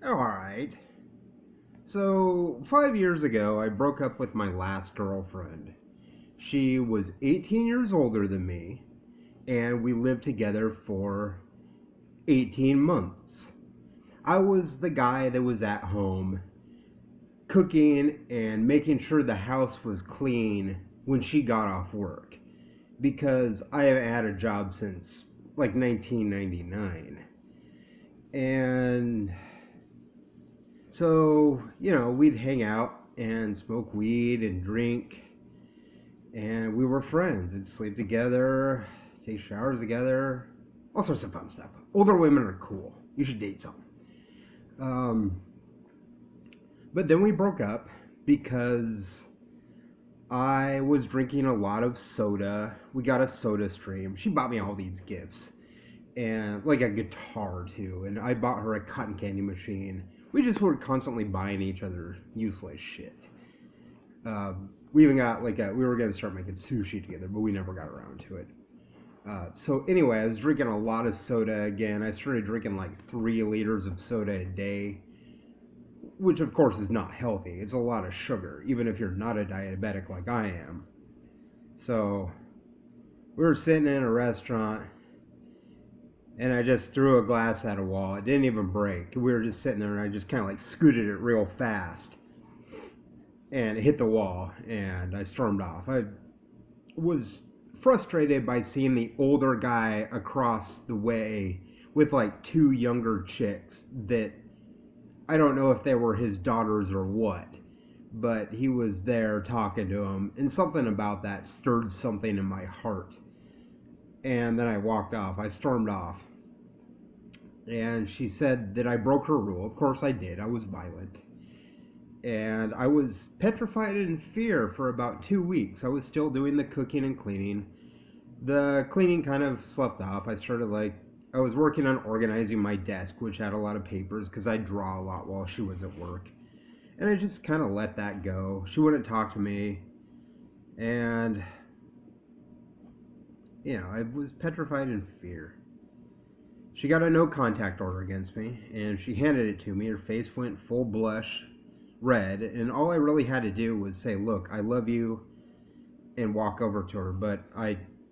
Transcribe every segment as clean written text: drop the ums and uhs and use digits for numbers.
Alright. So, 5 years ago, I broke up with my last girlfriend. She was 18 years older than me, and we lived together for 18 months. I was the guy that was at home cooking and making sure the house was clean when she got off work, because I haven't had a job since like 1999. And so, we'd hang out and smoke weed and drink, and we were friends. We'd sleep together, take showers together, all sorts of fun stuff. Older women are cool. You should date some. But then we broke up because I was drinking a lot of soda. We got a soda stream. She bought me all these gifts, and like a guitar too, and I bought her a cotton candy machine. We just were constantly buying each other useless shit. We even got we were going to start making sushi together, but we never got around to it. So anyway, I was drinking a lot of soda again. I started drinking like 3 liters of soda a day, which of course is not healthy. It's a lot of sugar, even if you're not a diabetic like I am. So we were sitting in a restaurant, and I just threw a glass at a wall. It didn't even break. We were just sitting there, and I just kind of like scooted it real fast, and it hit the wall, and I stormed off. I was frustrated by seeing the older guy across the way with like 2 younger chicks that I don't know if they were his daughters or what, but he was there talking to them, and something about that stirred something in my heart. And then I walked off. I stormed off. And she said that I broke her rule. Of course I did. I was violent. And I was petrified in fear for about 2 weeks. I was still doing the cooking and cleaning. The cleaning kind of slept off. I was working on organizing my desk, which had a lot of papers, because I draw a lot while she was at work. And I just kind of let that go. She wouldn't talk to me. And, I was petrified in fear. She got a no contact order against me, and she handed it to me. Her face went full blush red, and all I really had to do was say, "Look, I love you," and walk over to her,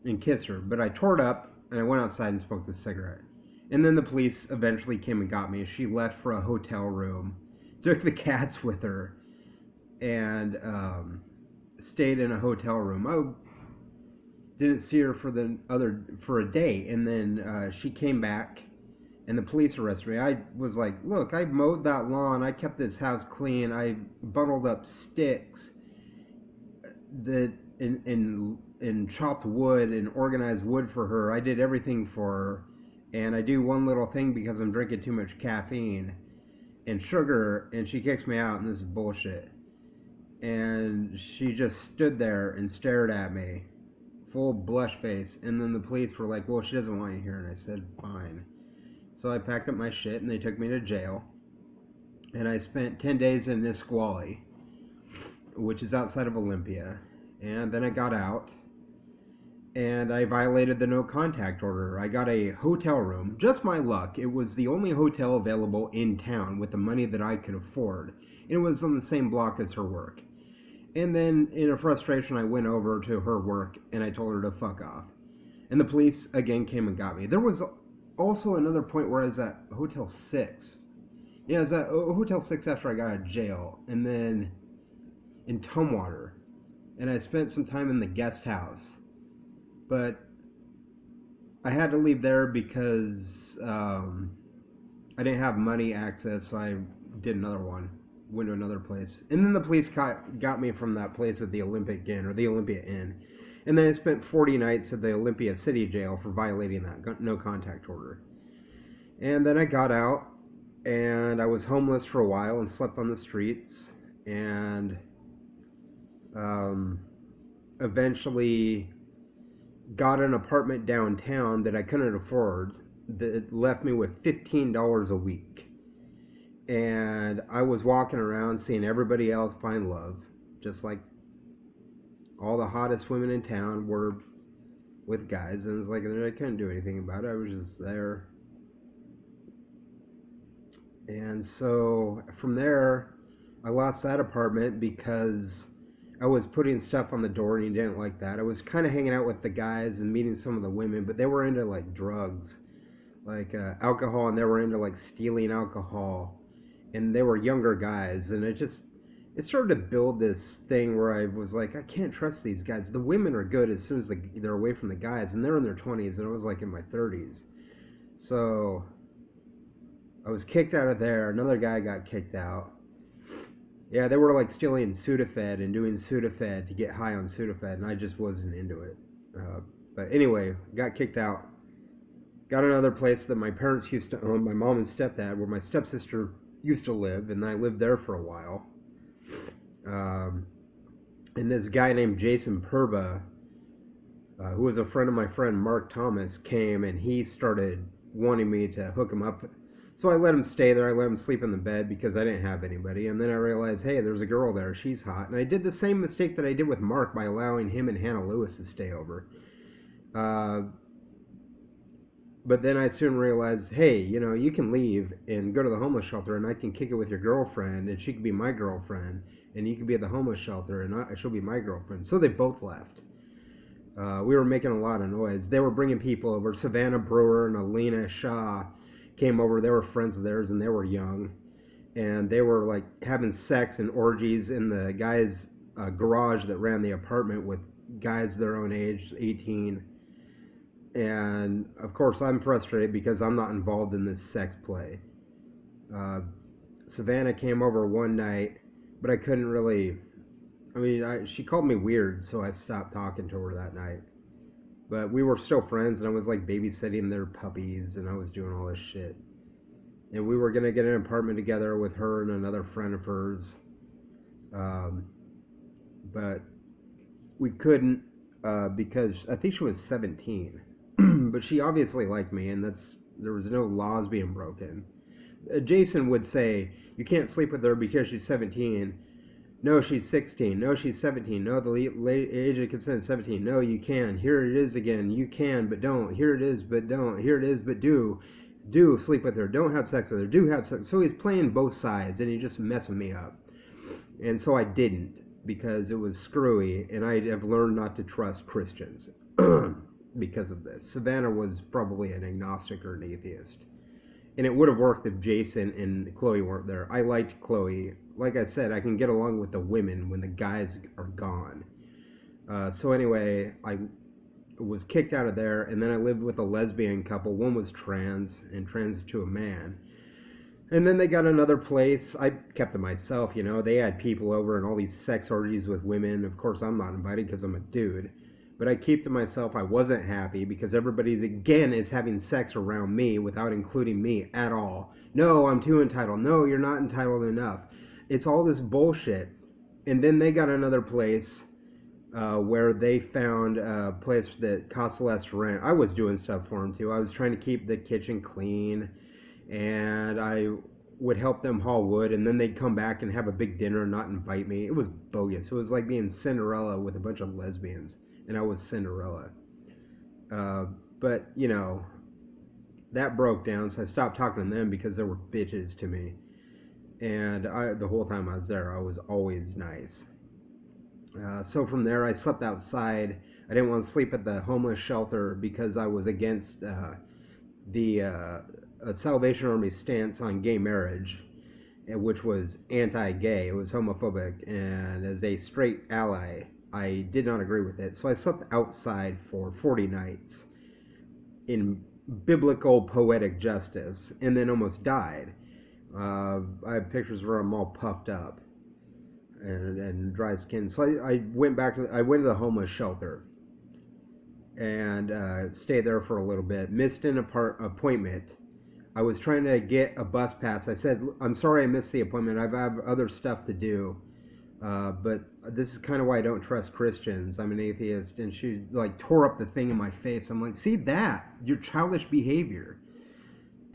and kiss her. But I tore it up, and I went outside and smoked a cigarette. And then the police eventually came and got me. She left for a hotel room, took the cats with her, and stayed in a hotel room. I didn't see her for a day, and then she came back, and the police arrested me. I was like, "Look, I mowed that lawn. I kept this house clean. I bundled up sticks and chopped wood and organized wood for her. I did everything for her, and I do one little thing because I'm drinking too much caffeine and sugar, and she kicks me out, and this is bullshit." And she just stood there and stared at me, full blush face. And then the police were like, "Well, she doesn't want you here." And I said, "Fine." So I packed up my shit, and they took me to jail. And I spent 10 days in Nisqually, which is outside of Olympia. And then I got out, and I violated the no contact order. I got a hotel room. Just my luck. It was the only hotel available in town with the money that I could afford. It was on the same block as her work. And then, in a frustration, I went over to her work, and I told her to fuck off. And the police, again, came and got me. There was also another point where I was at Hotel 6. Yeah, I was at Hotel 6 after I got out of jail, and then in Tumwater. And I spent some time in the guest house. But I had to leave there because I didn't have money access, so I did another one. Went to another place. And then the police got me from that place at the Olympic Inn, or the Olympia Inn. And then I spent 40 nights at the Olympia City Jail for violating that no contact order. And then I got out, and I was homeless for a while and slept on the streets, and eventually got an apartment downtown that I couldn't afford, that left me with $15 a week. And I was walking around seeing everybody else find love, just like all the hottest women in town were with guys, and it's like I couldn't do anything about it. I was just there. And so from there, I lost that apartment because I was putting stuff on the door and he didn't like that. I was kind of hanging out with the guys and meeting some of the women, but they were into like drugs, like alcohol, and they were into like stealing alcohol. And they were younger guys, and it started to build this thing where I was like, I can't trust these guys. The women are good as soon as they're away from the guys, and they're in their 20s, and I was like in my 30s. So I was kicked out of there. Another guy got kicked out. Yeah, they were like stealing Sudafed and doing Sudafed to get high on Sudafed, and I just wasn't into it. But anyway, got kicked out. Got another place that my parents used to own, my mom and stepdad, where my stepsister used to live, and I lived there for a while. Um, and this guy named Jason Purba, who was a friend of my friend Mark Thomas, came and he started wanting me to hook him up. So I let him stay there. I let him sleep in the bed because I didn't have anybody. And then I realized, hey, there's a girl there. She's hot. And I did the same mistake that I did with Mark by allowing him and Hannah Lewis to stay over. But then I soon realized, hey, you can leave and go to the homeless shelter, and I can kick it with your girlfriend, and she could be my girlfriend, and you could be at the homeless shelter, and she'll be my girlfriend. So they both left. We were making a lot of noise. They were bringing people over. Savannah Brewer and Alina Shaw came over. They were friends of theirs, and they were young, and they were like having sex and orgies in the guy's garage that ran the apartment with guys their own age, 18. And of course, I'm frustrated because I'm not involved in this sex play. Savannah came over one night, but I couldn't really. I mean, she called me weird, so I stopped talking to her that night. But we were still friends, and I was like babysitting their puppies, and I was doing all this shit. And we were gonna get an apartment together with her and another friend of hers, but we couldn't because I think she was 17. But she obviously liked me, and there was no laws being broken. Jason would say, you can't sleep with her because she's 17. No, she's 16. No, she's 17. No, the age of consent is 17. No, you can. Here it is again. You can, but don't. Here it is, but don't. Here it is, but do. Do sleep with her. Don't have sex with her. Do have sex. So he's playing both sides, and he's just messing me up. And so I didn't, because it was screwy, and I have learned not to trust Christians. Because of this. Savannah was probably an agnostic or an atheist. And it would have worked if Jason and Chloe weren't there. I liked Chloe. Like I said, I can get along with the women when the guys are gone. So anyway, I was kicked out of there, and then I lived with a lesbian couple. One was trans, and trans to a man. And then they got another place. I kept to myself, They had people over and all these sex orgies with women. Of course, I'm not invited because I'm a dude. But I keep to myself. I wasn't happy because everybody's again is having sex around me without including me at all. No, I'm too entitled. No, you're not entitled enough. It's all this bullshit. And then they got another place where they found a place that cost less rent. I was doing stuff for them too. I was trying to keep the kitchen clean, and I would help them haul wood, and then they'd come back and have a big dinner and not invite me. It was bogus. It was like being Cinderella with a bunch of lesbians. And I was Cinderella. But, that broke down, so I stopped talking to them because they were bitches to me. And the whole time I was there, I was always nice. So from there, I slept outside. I didn't want to sleep at the homeless shelter because I was against the Salvation Army stance on gay marriage, which was anti-gay. It was homophobic. And as a straight ally, I did not agree with it. So I slept outside for 40 nights in biblical poetic justice and then almost died. I have pictures where I'm all puffed up and dry skin. So I went to the homeless shelter and stayed there for a little bit. Missed an appointment. I was trying to get a bus pass. I said, I'm sorry I missed the appointment. I have other stuff to do. But this is kind of why I don't trust Christians. I'm an atheist. And she tore up the thing in my face. I'm like, see that? Your childish behavior.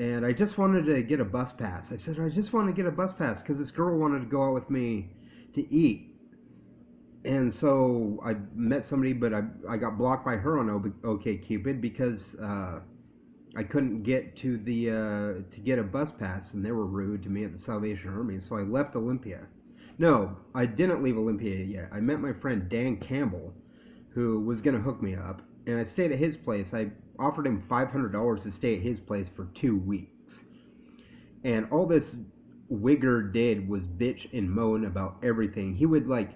And I just wanted to get a bus pass. I said, I just want to get a bus pass because this girl wanted to go out with me to eat. And so I met somebody, but I got blocked by her on OkCupid because I couldn't get to the to get a bus pass, and they were rude to me at the Salvation Army, so I left Olympia. No, I didn't leave Olympia yet. I met my friend Dan Campbell, who was going to hook me up, and I stayed at his place. I offered him $500 to stay at his place for 2 weeks. And all this Wigger did was bitch and moan about everything. He would like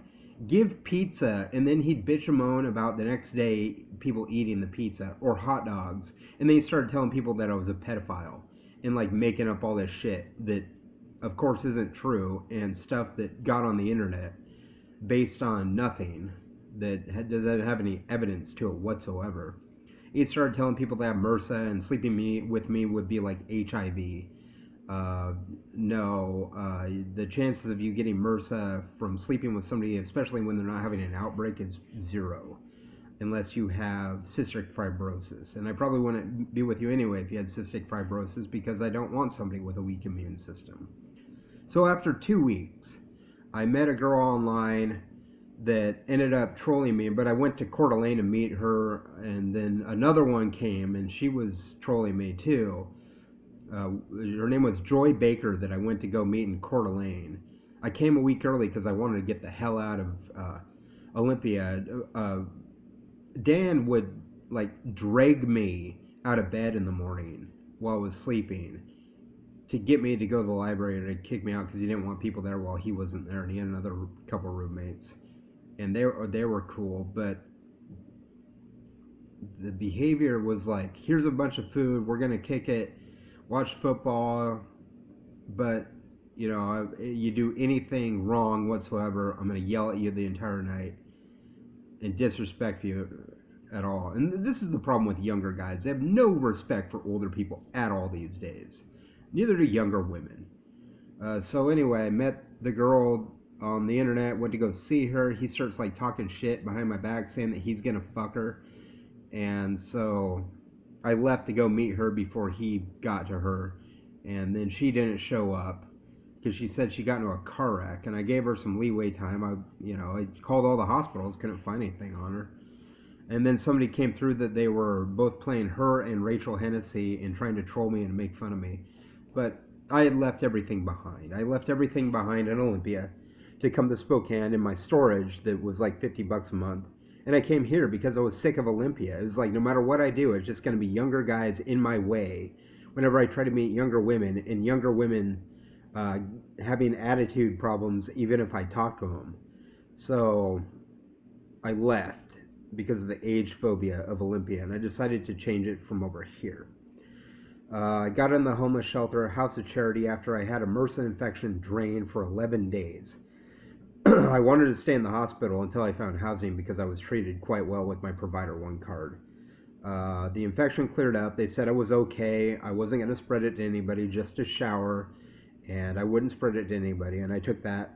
give pizza, and then he'd bitch and moan about the next day people eating the pizza or hot dogs, and then he started telling people that I was a pedophile and like making up all this shit that of course isn't true, and stuff that got on the internet based on nothing that doesn't have any evidence to it whatsoever. He started telling people that MRSA and sleeping with me would be like HIV. No, the chances of you getting MRSA from sleeping with somebody, especially when they're not having an outbreak, is zero, unless you have cystic fibrosis. And I probably wouldn't be with you anyway if you had cystic fibrosis, because I don't want somebody with a weak immune system. So after 2 weeks, I met a girl online that ended up trolling me, but I went to Coeur d'Alene to meet her, and then another one came, and she was trolling me too. Her name was Joy Baker, that I went to go meet in Coeur d'Alene. I came a week early because I wanted to get the hell out of Olympia. Dan would like drag me out of bed in the morning while I was sleeping to get me to go to the library, and to kick me out because he didn't want people there while he wasn't there, and he had another couple roommates, and they were cool, but the behavior was like, here's a bunch of food, we're gonna kick it, watch football, but you know, you do anything wrong whatsoever, I'm gonna yell at you the entire night and disrespect you at all. And this is the problem with younger guys. They have no respect for older people at all these days. Neither do younger women. So anyway, I met the girl on the internet, went to go see her. He starts like talking shit behind my back, saying that he's gonna fuck her. And so I left to go meet her before he got to her. And then she didn't show up because she said she got into a car wreck. And I gave her some leeway time. I called all the hospitals, couldn't find anything on her. And then somebody came through that they were both playing her and Rachel Hennessy and trying to troll me and make fun of me. But I had left everything behind. I left everything behind in Olympia to come to Spokane in my storage that was like $50 a month. And I came here because I was sick of Olympia. It was like, no matter what I do, it's just going to be younger guys in my way whenever I try to meet younger women, and younger women having attitude problems even if I talk to them. So I left because of the agephobia of Olympia, and I decided to change it from over here. I got in the homeless shelter, House of Charity, after I had a MRSA infection drain for 11 days. I wanted to stay in the hospital until I found housing because I was treated quite well with my Provider One card. The infection cleared up. They said I was okay. I wasn't going to spread it to anybody, just a shower, and I wouldn't spread it to anybody, and I took that.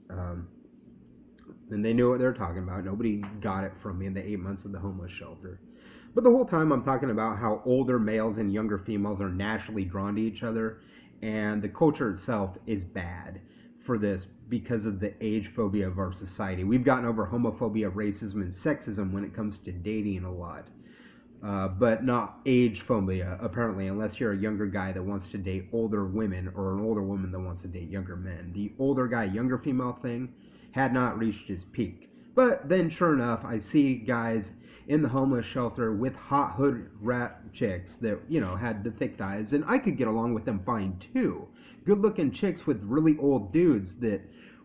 And they knew what they were talking about. Nobody got it from me in the 8 months of the homeless shelter. But the whole time I'm talking about how older males and younger females are naturally drawn to each other, and the culture itself is bad for this because of the age phobia of our society. We've gotten over homophobia, racism, and sexism when it comes to dating a lot. But not age phobia, apparently, unless you're a younger guy that wants to date older women, or an older woman that wants to date younger men. The older guy, younger female thing had not reached its peak. But then, sure enough, I see guys in the homeless shelter with hot hood rat chicks that, you know, had the thick thighs, and I could get along with them fine too. Good-looking chicks with really old dudes that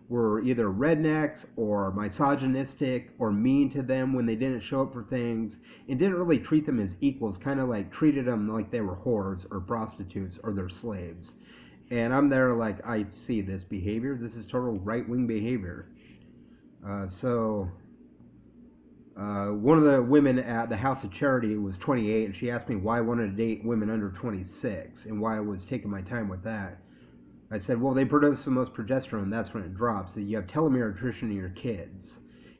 were either rednecks or misogynistic or mean to them when they didn't show up for things, and didn't really treat them as equals, kind of like treated them like they were whores or prostitutes or their slaves. And I'm there like, I see this behavior. This is total right-wing behavior. One of the women at the House of Charity was 28, and she asked me why I wanted to date women under 26 and why I was taking my time with that. I said, well, they produce the most progesterone, that's when it drops. So you have telomere attrition in your kids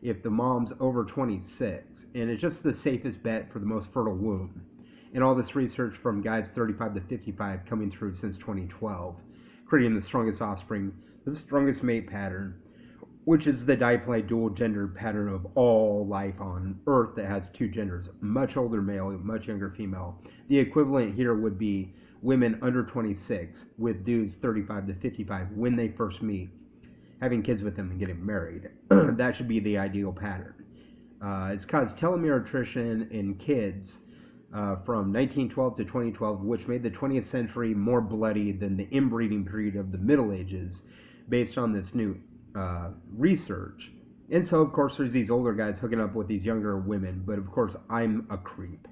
if the mom's over 26, and it's just the safest bet for the most fertile womb. And all this research from guys 35 to 55 coming through since 2012, creating the strongest offspring, the strongest mate pattern. which is the diploid dual gender pattern of all life on Earth that has two genders, much older male, much younger female. The equivalent here would be women under 26 with dudes 35 to 55 when they first meet, having kids with them and getting married. That should be the ideal pattern. It's caused telomere attrition in kids from 1912 to 2012, which made the 20th century more bloody than the inbreeding period of the Middle Ages, based on this new research. And so, of course, there's these older guys hooking up with these younger women, but of course, I'm a creep,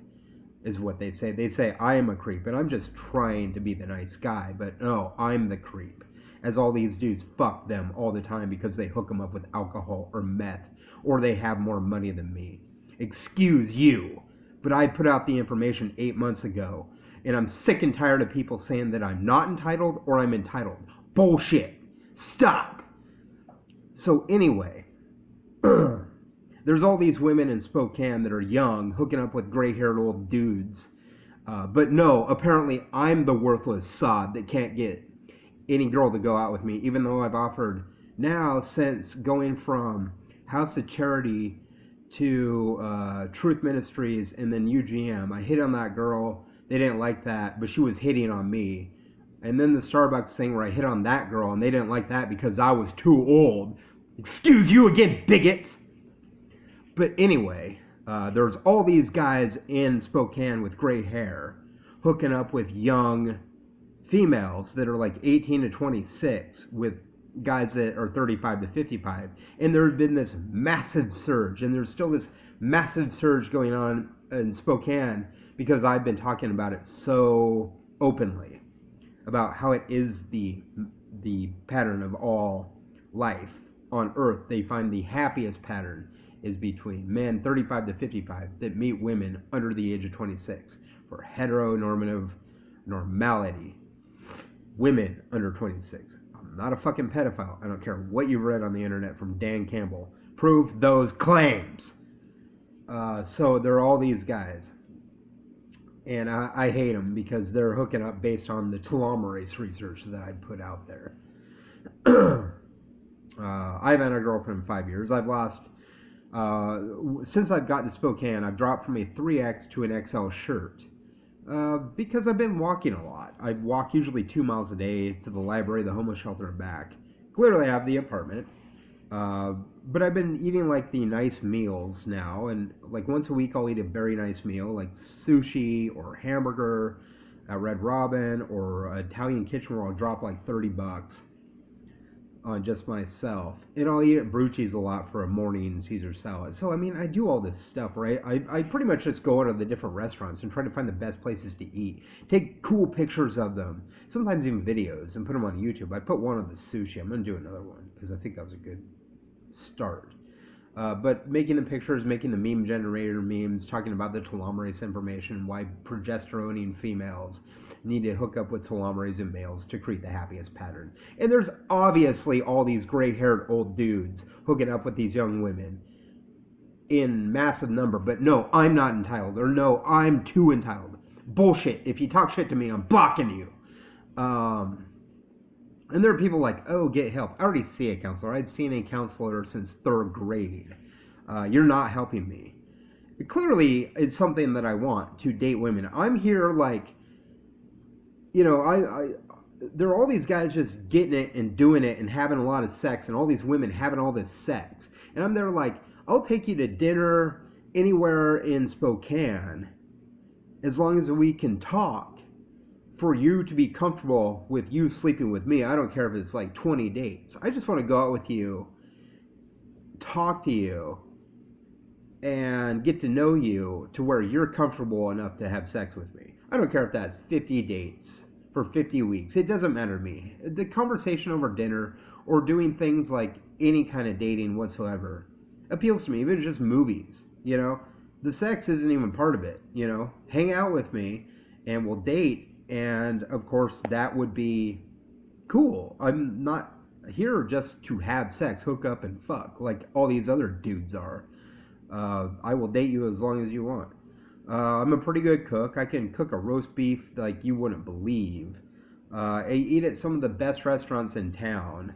is what they say. They say I am a creep, and I'm just trying to be the nice guy, but no, I'm the creep. As all these dudes fuck them all the time because they hook them up with alcohol or meth, or they have more money than me. Excuse you, but I put out the information 8 months ago, and I'm sick and tired of people saying that I'm not entitled or I'm entitled. Bullshit. Stop. So anyway, there's all these women in Spokane that are young, hooking up with gray-haired old dudes. But no, apparently I'm the worthless sod that can't get any girl to go out with me, even though I've offered now, since going from House of Charity to Truth Ministries and then UGM. I hit on that girl. They didn't like that, but she was hitting on me. And then the Starbucks thing where I hit on that girl and they didn't like that because I was too old. Excuse you again, bigot. But anyway, there's all these guys in Spokane with gray hair hooking up with young females that are like 18 to 26 with guys that are 35 to 55. And there's been this massive surge, and there's still this massive surge going on in Spokane because I've been talking about it so openly, about how it is the pattern of all life on Earth. They find the happiest pattern is between men 35 to 55 that meet women under the age of 26 for heteronormative normality. Women under 26. I'm not a fucking pedophile. I don't care what you've read on the internet from Dan Campbell. Prove those claims. So there are all these guys. And I hate them because they're hooking up based on the telomerase research that I put out there. I've had a girlfriend in 5 years. I've lost, since I've gotten to Spokane, I've dropped from a 3X to an XL shirt. Because I've been walking a lot. I walk usually 2 miles a day to the library, the homeless shelter, and back. Clearly I have the apartment. But I've been eating like the nice meals now, and like once a week I'll eat a very nice meal, like sushi or hamburger at Red Robin or Italian kitchen where I'll drop like $30 on just myself. And I'll eat at Brucci's a lot for a morning Caesar salad. So I mean, I do all this stuff, right? I pretty much just go out to the different restaurants and try to find the best places to eat. Take cool pictures of them, sometimes even videos, and put them on YouTube. I put one of the sushi. I'm going to do another one because I think that was a good start. But making the pictures, making the meme generator memes, talking about the telomerase information, why progesteroning females need to hook up with telomerase in males to create the happiest pattern. And there's obviously all these gray-haired old dudes hooking up with these young women in massive number, but no, I'm not entitled, or no, I'm too entitled. Bullshit. If you talk shit to me, I'm blocking you. And there are people like, oh, get help. I already see a counselor. I've seen a counselor since 3rd grade. You're not helping me. Clearly, it's something that I want, to date women. I'm here like, you know, there are all these guys just getting it and doing it and having a lot of sex, and all these women having all this sex. And I'm there like, I'll take you to dinner anywhere in Spokane as long as we can talk for you to be comfortable with you sleeping with me. I don't care if it's like 20 dates. I just want to go out with you, talk to you, and get to know you to where you're comfortable enough to have sex with me. I don't care if that's 50 dates for 50 weeks. It doesn't matter to me. The conversation over dinner or doing things like any kind of dating whatsoever appeals to me, even just movies, you know. The sex isn't even part of it, you know. Hang out with me and we'll date, and of course that would be cool. I'm not here just to have sex, hook up, and fuck like all these other dudes are. I will date you as long as you want. I'm a pretty good cook. I can cook a roast beef like you wouldn't believe. I eat at some of the best restaurants in town.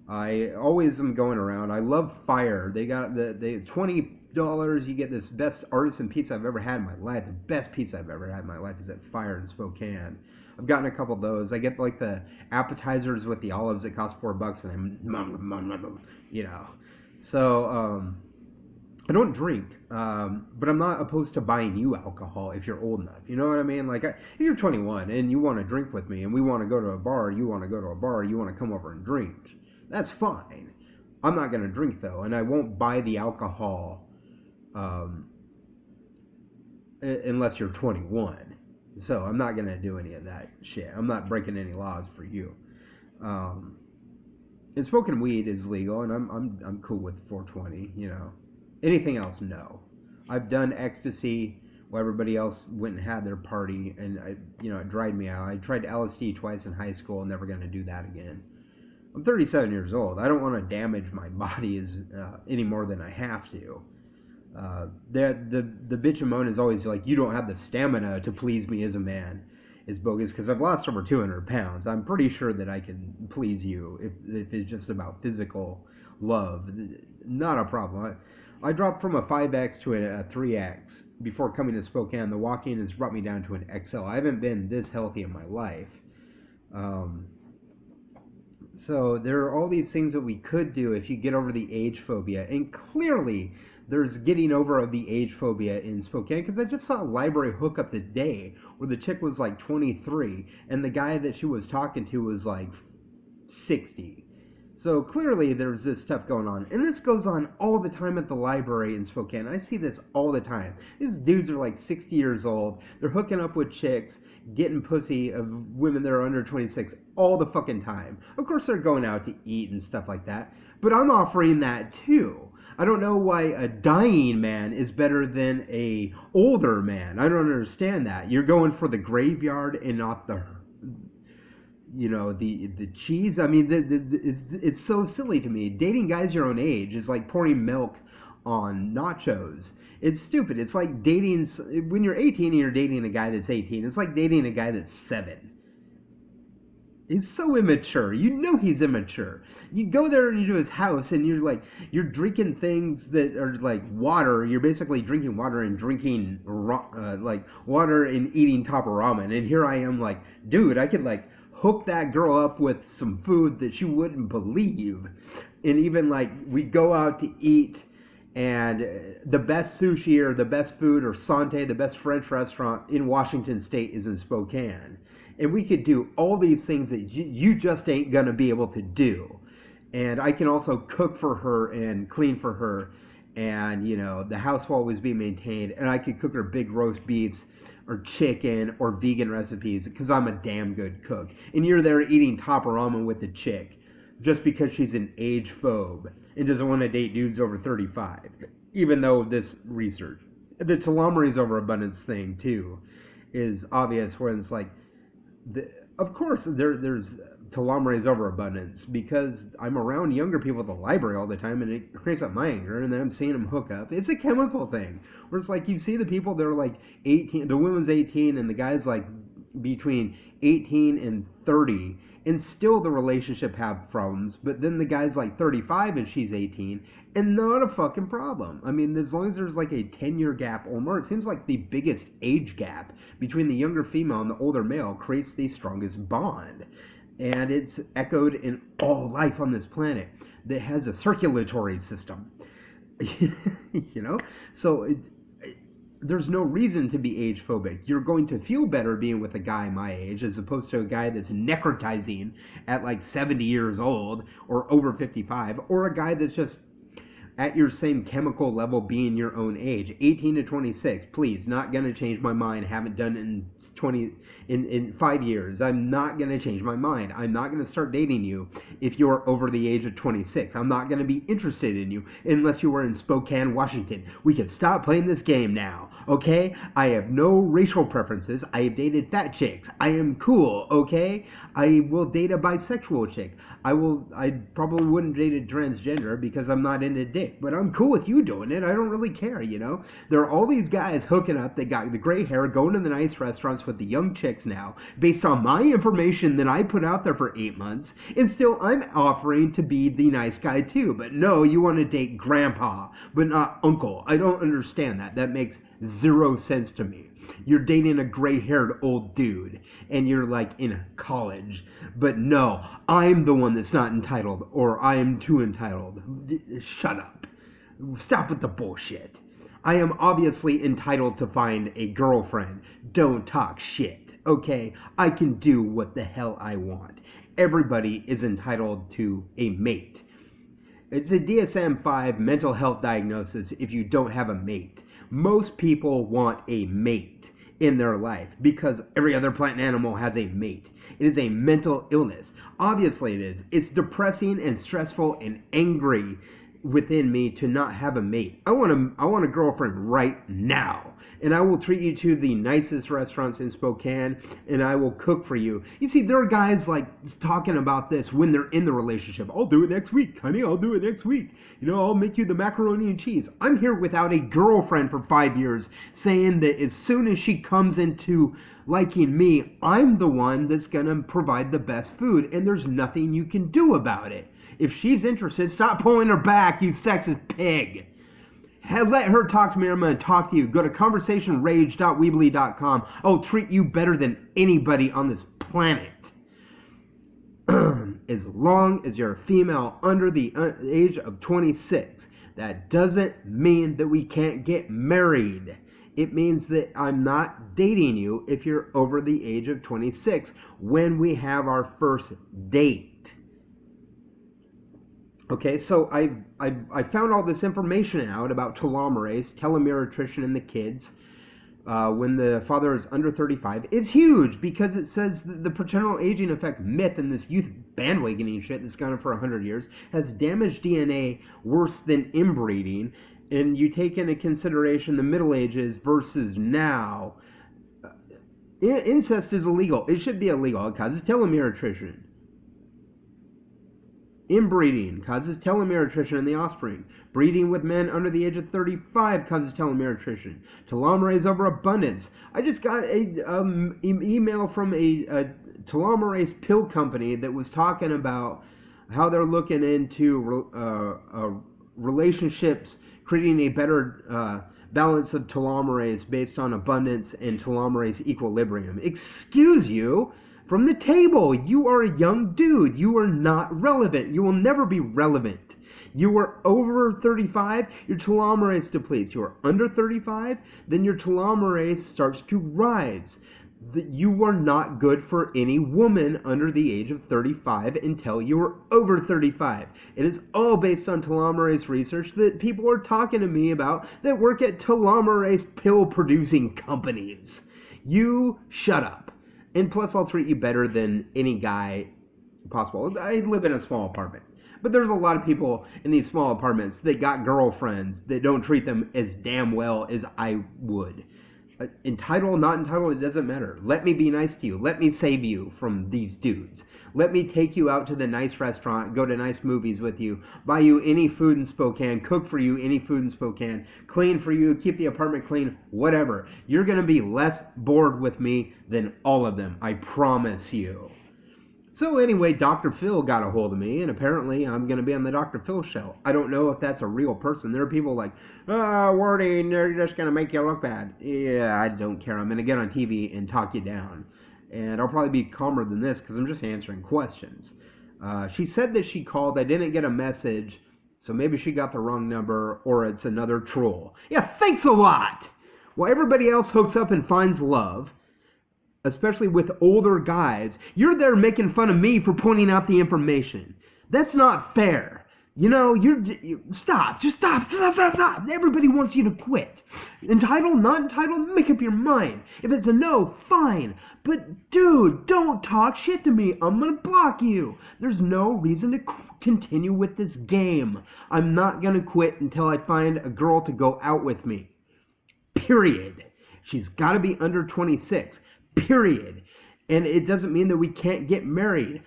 I always am going around. I love Fire. They got the $20. You get this best artisan pizza I've ever had in my life. The best pizza I've ever had in my life is at Fire in Spokane. I've gotten a couple of those. I get like the appetizers with the olives that cost $4, and you know. So I don't drink, but I'm not opposed to buying you alcohol if you're old enough. You know what I mean? Like, if you're 21 and you want to drink with me, and we want to go to a bar, you want to go to a bar, you want to come over and drink, that's fine. I'm not going to drink though, and I won't buy the alcohol um, unless you're 21. So I'm not going to do any of that shit. I'm not breaking any laws for you. Um, and smoking weed is legal, and I'm cool with 420. You know, anything else, no. I've done ecstasy while everybody else went and had their party, and it dried me out. I tried LSD twice in high school. Never going to do that again. I'm 37 years old. I don't want to damage my body any more than I have to. The bitch and moan is always like, you don't have the stamina to please me as a man, is bogus, because I've lost over 200 pounds. I'm pretty sure that I can please you if it's just about physical love. Not a problem. I dropped from a 5X to a 3X before coming to Spokane. The walking has brought me down to an XL. I haven't been this healthy in my life. So there are all these things that we could do if you get over the age phobia. And clearly there's getting over of the age phobia in Spokane, because I just saw a library hookup today where the chick was like 23 and the guy that she was talking to was like 60. So clearly there's this stuff going on. And this goes on all the time at the library in Spokane. I see this all the time. These dudes are like 60 years old. They're hooking up with chicks, getting pussy of women that are under 26 all the fucking time. Of course they're going out to eat and stuff like that, but I'm offering that too. I don't know why a dying man is better than a older man. I don't understand that. You're going for the graveyard and not the cheese. I mean, it's so silly to me. Dating guys your own age is like pouring milk on nachos. It's stupid. It's like dating, when you're 18 and you're dating a guy that's 18, it's like dating a guy that's 7. He's so immature. You know he's immature. You go there into his house and you're drinking things that are like water. You're basically drinking water and drinking like water and eating top of ramen. And here I am like, dude, I could like hook that girl up with some food that you wouldn't believe. And even like we go out to eat, and the best sushi or the best food or Sante, the best French restaurant in Washington State is in Spokane. And we could do all these things that you just ain't going to be able to do. And I can also cook for her and clean for her. And, the house will always be maintained. And I could cook her big roast beefs or chicken or vegan recipes because I'm a damn good cook. And you're there eating top ramen with the chick just because she's an age phobe and doesn't want to date dudes over 35. Even though this research, the telomerase overabundance thing too, is obvious, where it's like, of course there's telomerase overabundance because I'm around younger people at the library all the time, and it cranks up my anger, and then I'm seeing them hook up. It's a chemical thing where it's like you see the people that are like 18, the woman's 18 and the guy's like between 18 and 30, and still the relationship have problems, but then the guy's like 35 and she's 18, and not a fucking problem. I mean, as long as there's like a 10-year gap or more, it seems like the biggest age gap between the younger female and the older male creates the strongest bond. And it's echoed in all life on this planet that has a circulatory system. So there's no reason to be age phobic. You're going to feel better being with a guy my age as opposed to a guy that's necrotizing at like 70 years old or over 55, or a guy that's just at your same chemical level being your own age. 18 to 26, please, not going to change my mind. Haven't done it in 5 years. I'm not going to change my mind. I'm not going to start dating you if you're over the age of 26. I'm not going to be interested in you unless you were in Spokane, Washington. We can stop playing this game now, okay? I have no racial preferences. I have dated fat chicks. I am cool, okay? I will date a bisexual chick. I probably wouldn't date a transgender because I'm not into dick, but I'm cool with you doing it. I don't really care, There are all these guys hooking up. They got the gray hair, going to the nice restaurants with with the young chicks now based on my information that I put out there for 8 months, and still I'm offering to be the nice guy too. But no, you want to date grandpa, but not uncle. I don't understand that. That makes zero sense to me. You're dating a gray-haired old dude, and you're like in college. But no, I'm the one that's not entitled, or I am too entitled. Shut up. Stop with the bullshit. I am obviously entitled to find a girlfriend. Don't talk shit, okay? I can do what the hell I want. Everybody is entitled to a mate. It's a DSM-5 mental health diagnosis if you don't have a mate. Most people want a mate in their life because every other plant and animal has a mate. It is a mental illness. Obviously it is. It's depressing and stressful and angry within me to not have a mate. I want a girlfriend right now. And I will treat you to the nicest restaurants in Spokane, and I will cook for you. You see, there are guys like talking about this when they're in the relationship. I'll do it next week, honey. I'll do it next week. You know, I'll make you the macaroni and cheese. I'm here without a girlfriend for 5 years, saying that as soon as she comes into liking me, I'm the one that's going to provide the best food, and there's nothing you can do about it. If she's interested, stop pulling her back, you sexist pig. Let her talk to me, or I'm going to talk to you. Go to conversationrage.weebly.com. I'll treat you better than anybody on this planet. As long as you're a female under the age of 26, that doesn't mean that we can't get married. It means that I'm not dating you if you're over the age of 26 when we have our first date. Okay, so I found all this information out about telomerase, telomere attrition in the kids when the father is under 35. It's huge because it says the paternal aging effect myth and this youth bandwagoning shit that's gone on for 100 years has damaged DNA worse than inbreeding. And you take into consideration the Middle Ages versus now, incest is illegal. It should be illegal. It causes telomere attrition. Inbreeding causes telomere attrition in the offspring. Breeding with men under the age of 35 causes telomere attrition. Telomerase overabundance. I just got an email from a telomerase pill company that was talking about how they're looking into relationships, creating a better balance of telomerase based on abundance and telomerase equilibrium. Excuse you. From the table, you are a young dude. You are not relevant. You will never be relevant. You are over 35, your telomerase depletes. You are under 35, then your telomerase starts to rise. You are not good for any woman under the age of 35 until you are over 35. It is all based on telomerase research that people are talking to me about that work at telomerase pill-producing companies. You shut up. And plus, I'll treat you better than any guy possible. I live in a small apartment. But there's a lot of people in these small apartments that got girlfriends that don't treat them as damn well as I would. Entitled, not entitled, it doesn't matter. Let me be nice to you. Let me save you from these dudes. Let me take you out to the nice restaurant, go to nice movies with you, buy you any food in Spokane, cook for you any food in Spokane, clean for you, keep the apartment clean, whatever. You're going to be less bored with me than all of them, I promise you. So anyway, Dr. Phil got a hold of me, and apparently I'm going to be on the Dr. Phil show. I don't know if that's a real person. There are people like, Wordy, they're just going to make you look bad. Yeah, I don't care. I'm going to get on TV and talk you down. And I'll probably be calmer than this because I'm just answering questions. She said that she called. I didn't get a message, so maybe she got the wrong number or it's another troll. Yeah, thanks a lot! While everybody else hooks up and finds love, especially with older guys, you're there making fun of me for pointing out the information. That's not fair. You know, stop. Just stop. Stop. Everybody wants you to quit. Entitled, not entitled, make up your mind. If it's a no, fine. But, dude, don't talk shit to me. I'm going to block you. There's no reason to continue with this game. I'm not going to quit until I find a girl to go out with me. Period. She's got to be under 26. Period. And it doesn't mean that we can't get married. ...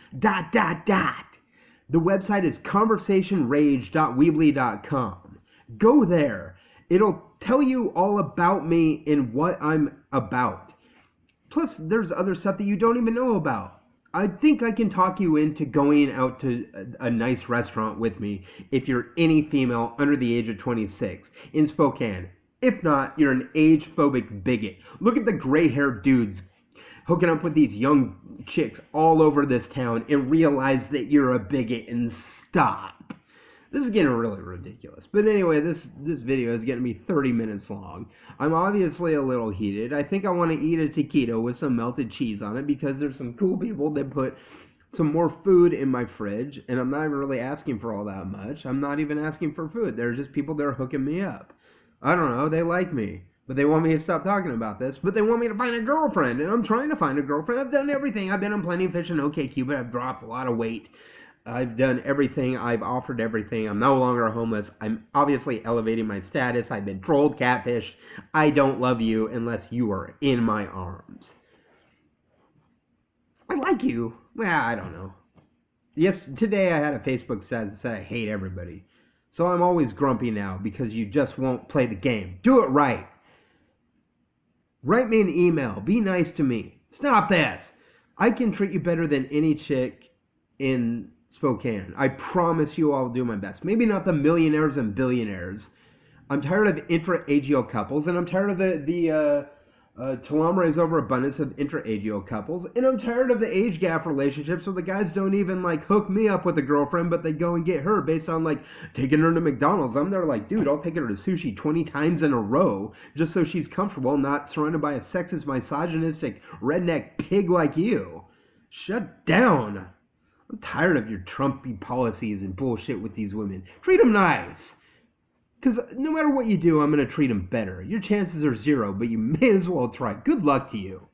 The website is conversationrage.weebly.com. Go there. It'll tell you all about me and what I'm about. Plus, there's other stuff that you don't even know about. I think I can talk you into going out to a nice restaurant with me if you're any female under the age of 26 in Spokane. If not, you're an age-phobic bigot. Look at the gray-haired dudes hooking up with these young chicks all over this town and realize that you're a bigot and stop. This is getting really ridiculous. But anyway, this video is getting me 30 minutes long. I'm obviously a little heated. I think I want to eat a taquito with some melted cheese on it because there's some cool people that put some more food in my fridge, and I'm not even really asking for all that much. I'm not even asking for food. They're just people that are hooking me up. I don't know. They like me. But they want me to stop talking about this. But they want me to find a girlfriend. And I'm trying to find a girlfriend. I've done everything. I've been on Plenty of Fish and OkCupid. I've dropped a lot of weight. I've done everything. I've offered everything. I'm no longer homeless. I'm obviously elevating my status. I've been trolled, catfished. I don't love you unless you are in my arms. I like you. Well, I don't know. Yes, today I had a Facebook status that said I hate everybody. So I'm always grumpy now because you just won't play the game. Do it right. Write me an email. Be nice to me. Stop this. I can treat you better than any chick in Spokane. I promise you I'll do my best. Maybe not the millionaires and billionaires. I'm tired of intra-ageal couples, and I'm tired of the telomerase overabundance of intra-ageal couples, and I'm tired of the age gap relationships where the guys don't even like hook me up with a girlfriend, but they go and get her based on like taking her to McDonald's. I'm there like, dude, I'll take her to sushi 20 times in a row just so she's comfortable, not surrounded by a sexist, misogynistic, redneck pig like you. Shut down. I'm tired of your Trumpy policies and bullshit with these women. Treat them nice. Because no matter what you do, I'm going to treat them better. Your chances are 0, but you may as well try. Good luck to you.